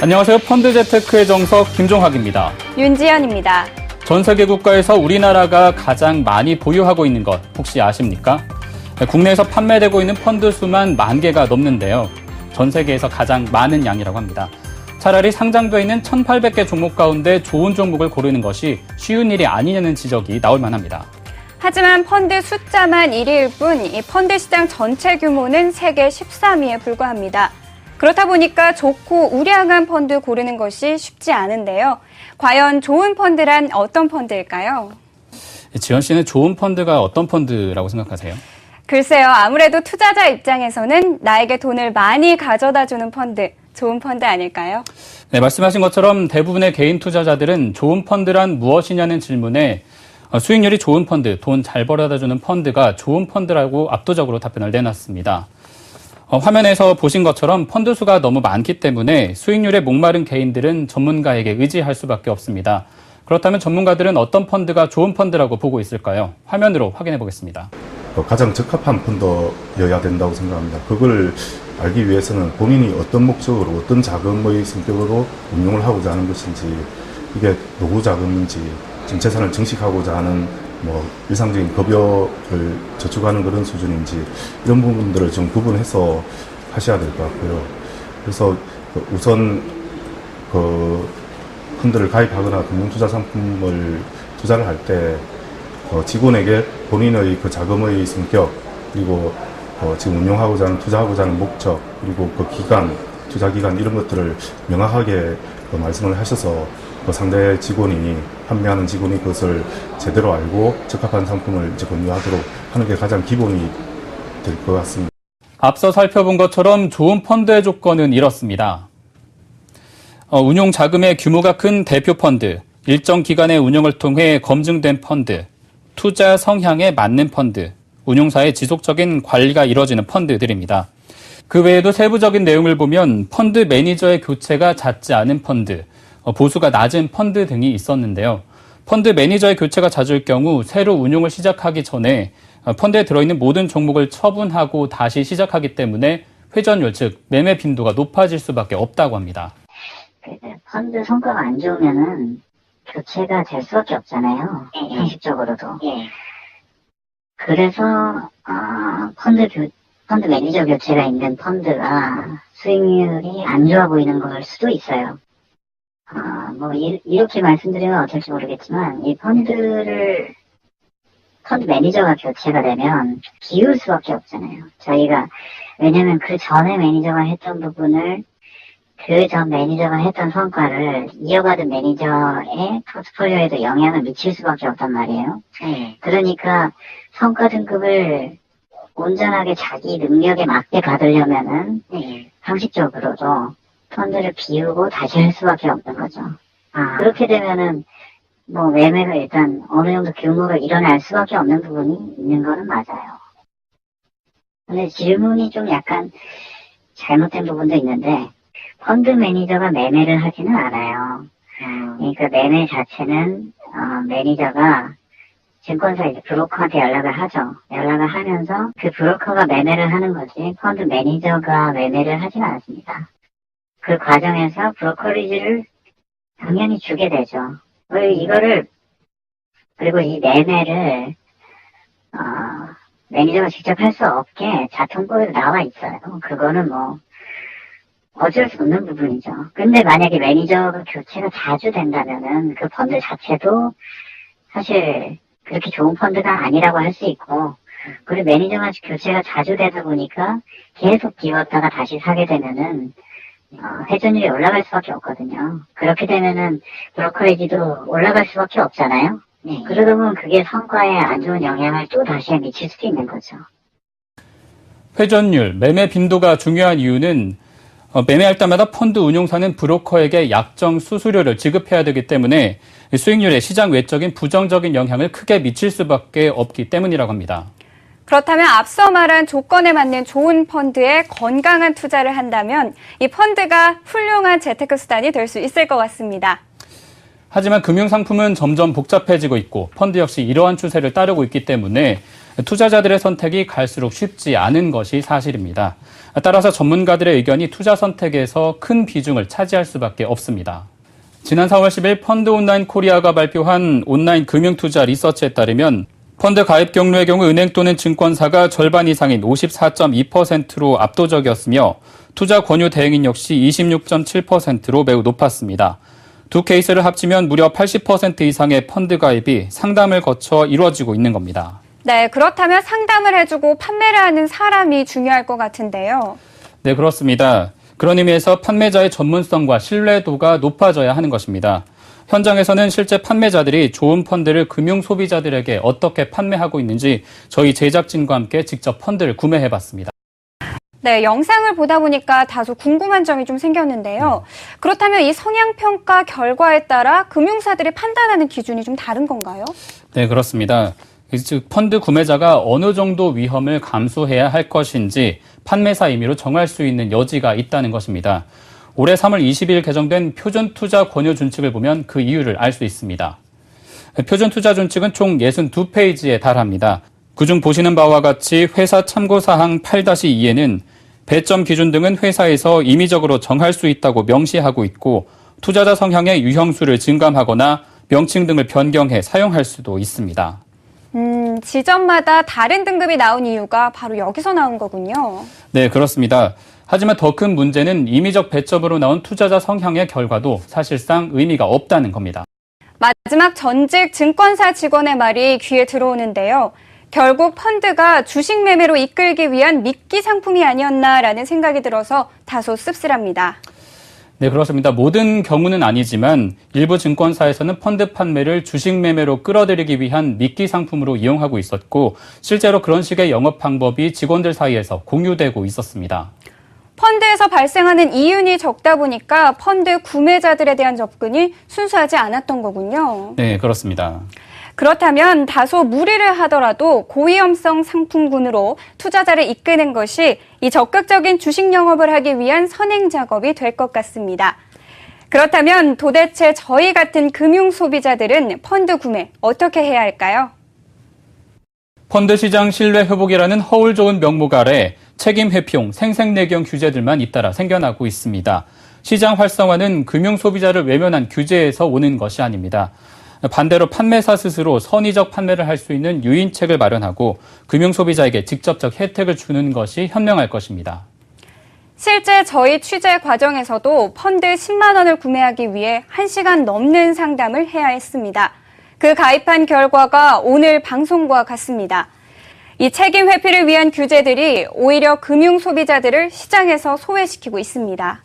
안녕하세요. 펀드재테크의 정석 김종학입니다. 윤지연입니다. 전 세계 국가에서 우리나라가 가장 많이 보유하고 있는 것 혹시 아십니까? 국내에서 판매되고 있는 펀드 수만 10,000개가 넘는데요. 전 세계에서 가장 많은 양이라고 합니다. 차라리 상장돼 있는 1,800개 종목 가운데 좋은 종목을 고르는 것이 쉬운 일이 아니냐는 지적이 나올 만합니다. 하지만 펀드 숫자만 1위일 뿐 이 펀드 시장 전체 규모는 세계 13위에 불과합니다. 그렇다 보니까 좋고 우량한 펀드 고르는 것이 쉽지 않은데요. 과연 좋은 펀드란 어떤 펀드일까요? 지연 씨는 좋은 펀드가 어떤 펀드라고 생각하세요? 글쎄요. 아무래도 투자자 입장에서는 나에게 돈을 많이 가져다주는 펀드, 좋은 펀드 아닐까요? 네, 말씀하신 것처럼 대부분의 개인 투자자들은 좋은 펀드란 무엇이냐는 질문에 수익률이 좋은 펀드, 돈 잘 벌어다주는 펀드가 좋은 펀드라고 압도적으로 답변을 내놨습니다. 화면에서 보신 것처럼 펀드 수가 너무 많기 때문에 수익률에 목마른 개인들은 전문가에게 의지할 수밖에 없습니다. 그렇다면 전문가들은 어떤 펀드가 좋은 펀드라고 보고 있을까요? 화면으로 확인해 보겠습니다. 가장 적합한 펀드여야 된다고 생각합니다. 그걸 알기 위해서는 본인이 어떤 목적으로, 어떤 자금의 성격으로 운용을 하고자 하는 것인지, 이게 노후 자금인지, 지금 재산을 증식하고자 하는 일상적인 급여를 저축하는 그런 수준인지, 이런 부분들을 좀 구분해서 하셔야 될 것 같고요. 그래서 우선 펀드를 가입하거나 금융투자 상품을 투자를 할 때 직원에게 본인의 그 자금의 성격, 그리고 지금 운용하고자 하는, 투자하고자 하는 목적, 그리고 그 기간, 투자 기간, 이런 것들을 명확하게 말씀을 하셔서 상대 직원이, 판매하는 직원이 그것을 제대로 알고 적합한 상품을 이제 권유하도록 하는 게 가장 기본이 될 것 같습니다. 앞서 살펴본 것처럼 좋은 펀드의 조건은 이렇습니다. 운용 자금의 규모가 큰 대표 펀드, 일정 기간의 운영을 통해 검증된 펀드, 투자 성향에 맞는 펀드, 운용사의 지속적인 관리가 이루어지는 펀드들입니다. 그 외에도 세부적인 내용을 보면 펀드 매니저의 교체가 잦지 않은 펀드, 보수가 낮은 펀드 등이 있었는데요. 펀드 매니저의 교체가 잦을 경우 새로 운용을 시작하기 전에 펀드에 들어있는 모든 종목을 처분하고 다시 시작하기 때문에 회전율, 즉 매매 빈도가 높아질 수밖에 없다고 합니다. 펀드 성과가 안 좋으면은 교체가 될 수밖에 없잖아요. 형식적으로도. 그래서 펀드 매니저 교체가 있는 펀드가 수익률이 안 좋아 보이는 걸 수도 있어요. 이렇게 말씀드리면 어떨지 모르겠지만, 이 펀드 매니저가 교체가 되면 비울 수밖에 없잖아요. 왜냐면 그 전에 매니저가 했던 부분을, 그 전 매니저가 했던 성과를 이어받은 매니저의 포트폴리오에도 영향을 미칠 수밖에 없단 말이에요. 그러니까 성과 등급을 온전하게 자기 능력에 맞게 받으려면은 상식적으로도 펀드를 비우고 다시 할 수밖에 없는 거죠. 그렇게 되면은 매매가 일단 어느 정도 규모가 일어날 수밖에 없는 부분이 있는 거는 맞아요. 근데 질문이 좀 약간 잘못된 부분도 있는데, 펀드 매니저가 매매를 하지는 않아요. 그러니까 매매 자체는 매니저가 증권사 브로커한테 연락을 하죠. 연락을 하면서 그 브로커가 매매를 하는 거지, 펀드 매니저가 매매를 하지는 않습니다. 그 과정에서 브로커리지를 당연히 주게 되죠. 그리고 이 매매를 매니저가 직접 할 수 없게 자통법에 나와 있어요. 그거는 어쩔 수 없는 부분이죠. 근데 만약에 매니저 교체가 자주 된다면은 그 펀드 자체도 사실 그렇게 좋은 펀드가 아니라고 할 수 있고, 그리고 매니저가 교체가 자주 되다 보니까 계속 비웠다가 다시 사게 되면은 회전율이 올라갈 수밖에 없거든요. 그렇게 되면은 브로커리지도 올라갈 수밖에 없잖아요. 그러다 보면 그게 성과에 안 좋은 영향을 또 다시 미칠 수도 있는 거죠. 회전율, 매매 빈도가 중요한 이유는 매매할 때마다 펀드 운용사는 브로커에게 약정 수수료를 지급해야 되기 때문에 수익률에 시장 외적인 부정적인 영향을 크게 미칠 수밖에 없기 때문이라고 합니다. 그렇다면 앞서 말한 조건에 맞는 좋은 펀드에 건강한 투자를 한다면 이 펀드가 훌륭한 재테크 수단이 될 수 있을 것 같습니다. 하지만 금융상품은 점점 복잡해지고 있고 펀드 역시 이러한 추세를 따르고 있기 때문에 투자자들의 선택이 갈수록 쉽지 않은 것이 사실입니다. 따라서 전문가들의 의견이 투자 선택에서 큰 비중을 차지할 수밖에 없습니다. 지난 4월 10일 펀드 온라인 코리아가 발표한 온라인 금융투자 리서치에 따르면 펀드 가입 경로의 경우 은행 또는 증권사가 절반 이상인 54.2%로 압도적이었으며 투자 권유 대행인 역시 26.7%로 매우 높았습니다. 두 케이스를 합치면 무려 80% 이상의 펀드 가입이 상담을 거쳐 이루어지고 있는 겁니다. 네, 그렇다면 상담을 해주고 판매를 하는 사람이 중요할 것 같은데요. 네, 그렇습니다. 그런 의미에서 판매자의 전문성과 신뢰도가 높아져야 하는 것입니다. 현장에서는 실제 판매자들이 좋은 펀드를 금융 소비자들에게 어떻게 판매하고 있는지 저희 제작진과 함께 직접 펀드를 구매해봤습니다. 네, 영상을 보다 보니까 다소 궁금한 점이 좀 생겼는데요. 그렇다면 이 성향평가 결과에 따라 금융사들이 판단하는 기준이 좀 다른 건가요? 네, 그렇습니다. 즉 펀드 구매자가 어느 정도 위험을 감수해야 할 것인지 판매사 임의로 정할 수 있는 여지가 있다는 것입니다. 올해 3월 20일 개정된 표준투자 권유 준칙을 보면 그 이유를 알 수 있습니다. 표준투자 준칙은 총 62페이지에 달합니다. 그중 보시는 바와 같이 회사 참고사항 8-2에는 배점 기준 등은 회사에서 임의적으로 정할 수 있다고 명시하고 있고 투자자 성향의 유형수를 증감하거나 명칭 등을 변경해 사용할 수도 있습니다. 지점마다 다른 등급이 나온 이유가 바로 여기서 나온 거군요. 네, 그렇습니다. 하지만 더 큰 문제는 임의적 배점으로 나온 투자자 성향의 결과도 사실상 의미가 없다는 겁니다. 마지막 전직 증권사 직원의 말이 귀에 들어오는데요. 결국 펀드가 주식 매매로 이끌기 위한 미끼 상품이 아니었나라는 생각이 들어서 다소 씁쓸합니다. 네, 그렇습니다. 모든 경우는 아니지만 일부 증권사에서는 펀드 판매를 주식 매매로 끌어들이기 위한 미끼 상품으로 이용하고 있었고 실제로 그런 식의 영업 방법이 직원들 사이에서 공유되고 있었습니다. 펀드에서 발생하는 이윤이 적다 보니까 펀드 구매자들에 대한 접근이 순수하지 않았던 거군요. 네, 그렇습니다. 그렇다면 다소 무리를 하더라도 고위험성 상품군으로 투자자를 이끄는 것이 이 적극적인 주식 영업을 하기 위한 선행 작업이 될 것 같습니다. 그렇다면 도대체 저희 같은 금융 소비자들은 펀드 구매 어떻게 해야 할까요? 펀드 시장 신뢰 회복이라는 허울 좋은 명목 아래 책임 회피용 생색내경 규제들만 잇따라 생겨나고 있습니다. 시장 활성화는 금융 소비자를 외면한 규제에서 오는 것이 아닙니다. 반대로 판매사 스스로 선의적 판매를 할 수 있는 유인책을 마련하고 금융 소비자에게 직접적 혜택을 주는 것이 현명할 것입니다. 실제 저희 취재 과정에서도 펀드 10만 원을 구매하기 위해 1시간 넘는 상담을 해야 했습니다. 그 가입한 결과가 오늘 방송과 같습니다. 이 책임 회피를 위한 규제들이 오히려 금융 소비자들을 시장에서 소외시키고 있습니다.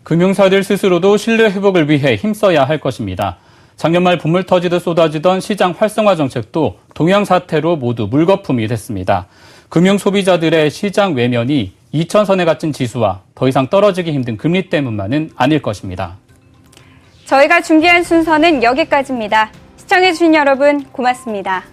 금융사들 스스로도 신뢰 회복을 위해 힘써야 할 것입니다. 작년 말 봄을 터지듯 쏟아지던 시장 활성화 정책도 동양 사태로 모두 물거품이 됐습니다. 금융 소비자들의 시장 외면이 2000선에 갇힌 지수와 더 이상 떨어지기 힘든 금리 때문만은 아닐 것입니다. 저희가 준비한 순서는 여기까지입니다. 시청해주신 여러분 고맙습니다.